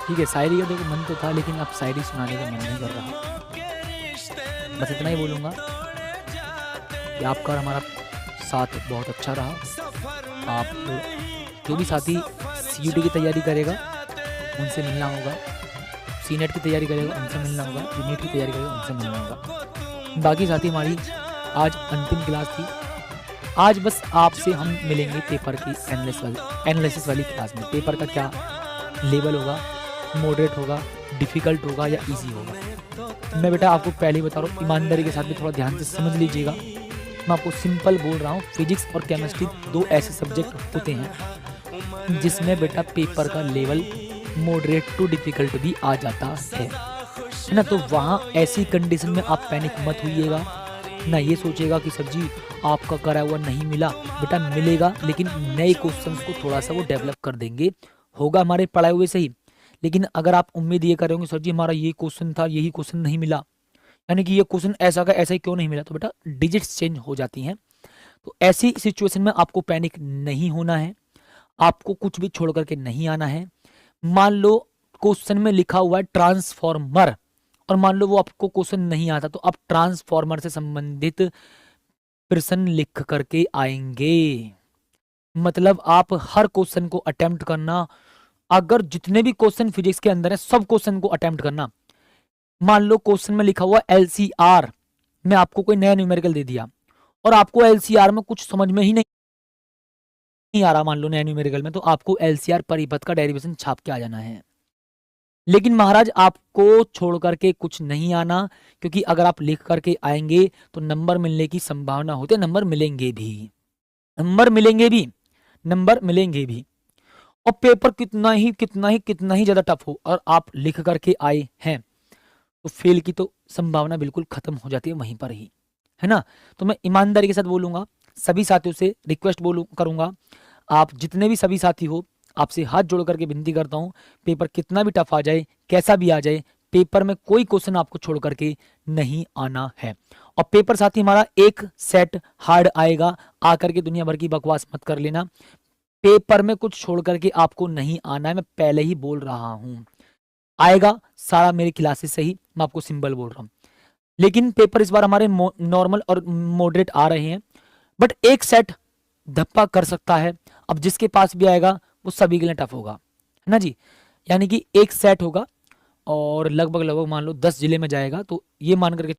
ठीक है, शायरी का देखो मन तो था, लेकिन अब शायरी सुनाने का मन नहीं कर रहा। बस इतना ही बोलूँगा कि आपका और हमारा साथ बहुत अच्छा रहा। आप जो भी साथी CUT की तैयारी करेगा उनसे मिलना होगा, CNET की तैयारी करेगा उनसे मिलना होगा, जो नीट की तैयारी करेगा उनसे मिलना होगा। बाकी साथी हमारी आज अंतिम क्लास थी। आज बस आपसे हम मिलेंगे पेपर की एनालिसिस वाली क्लास में। पेपर का क्या लेवल होगा, मॉडरेट होगा, डिफ़िकल्ट होगा या इजी होगा। मैं बेटा आपको पहले ही बता रहा हूँ, ईमानदारी के साथ भी थोड़ा ध्यान से समझ लीजिएगा। मैं आपको सिंपल बोल रहा हूँ, फिजिक्स और केमिस्ट्री 2 ऐसे सब्जेक्ट होते हैं जिसमें बेटा पेपर का लेवल मॉडरेट टू डिफ़िकल्ट भी आ जाता है ना। तो वहाँ ऐसी कंडीशन में आप पैनिक मत होइएगा, ना ये सोचेगा कि सर जी आपका करा हुआ नहीं मिला। बेटा मिलेगा, लेकिन नए क्वेश्चंस को थोड़ा सा वो डेवलप कर देंगे, होगा हमारे पढ़ाए हुए से ही। लेकिन अगर आप उम्मीद ये करोगे सर जी हमारा ये क्वेश्चन था, यही क्वेश्चन नहीं मिला, यानी कि ये क्वेश्चन ऐसा का ऐसा ही क्यों नहीं मिला, तो बेटा डिजिट्स चेंज हो जाती हैं। तो ऐसी सिचुएशन में आपको पैनिक नहीं होना है, आपको कुछ भी छोड़ करके नहीं आना है। मान लो क्वेश्चन में लिखा हुआ है ट्रांसफॉर्मर, और मान लो वो आपको क्वेश्चन नहीं आता, तो आप ट्रांसफॉर्मर से संबंधित प्रश्न लिख करके आएंगे। मतलब आप हर क्वेश्चन को अटेम्प्ट करना, अगर जितने भी क्वेश्चन फिजिक्स के अंदर है सब क्वेश्चन को अटेम्प्ट करना। मान लो क्वेश्चन में लिखा हुआ LCR, मैं आपको कोई नया न्यूमेरिकल दे दिया और आपको LCR में कुछ समझ में ही नहीं आ रहा, मान लो नया न्यूमेरिकल में, तो आपको LCR परिपथ का डेरिवेशन छाप के आ जाना है। लेकिन महाराज आपको छोड़ करके कुछ नहीं आना, क्योंकि अगर आप लिख करके आएंगे तो नंबर मिलने की संभावना होती है, नंबर मिलेंगे भी, नंबर मिलेंगे भी, नंबर मिलेंगे भी। और पेपर कितना ही ज्यादा टफ हो और आप लिख करके आए हैं तो फेल की तो संभावना बिल्कुल खत्म हो जाती है वहीं पर ही, है ना। तो मैं ईमानदारी के साथ बोलूंगा, सभी साथियों से रिक्वेस्ट करूंगा, आप जितने भी सभी साथी हो, आपसे हाथ जोड़ करके विनती करता हूँ, पेपर कितना भी टफ आ जाए, कैसा भी आ जाए, पेपर में कोई क्वेश्चन आपको छोड़ करके नहीं आना है। और पेपर साथी हमारा एक सेट हार्ड आएगा, आकर के दुनिया भर की बकवास मत कर लेना। पेपर में कुछ छोड़ करके आपको नहीं आना है, मैं पहले ही बोल रहा हूं, आएगा सारा मेरी क्लासेस से ही, मैं आपको सिंपल बोल रहा हूँ। लेकिन पेपर इस बार हमारे नॉर्मल और मॉडरेट आ रहे हैं, बट एक सेट धप्पा कर सकता है। अब जिसके पास भी आएगा वो सभी के लिए टफ होगा, है ना जी। यानी कि एक सेट होगा और लगभग लगभग मान लो 10 जिले में जाएगा, तो ये मान करके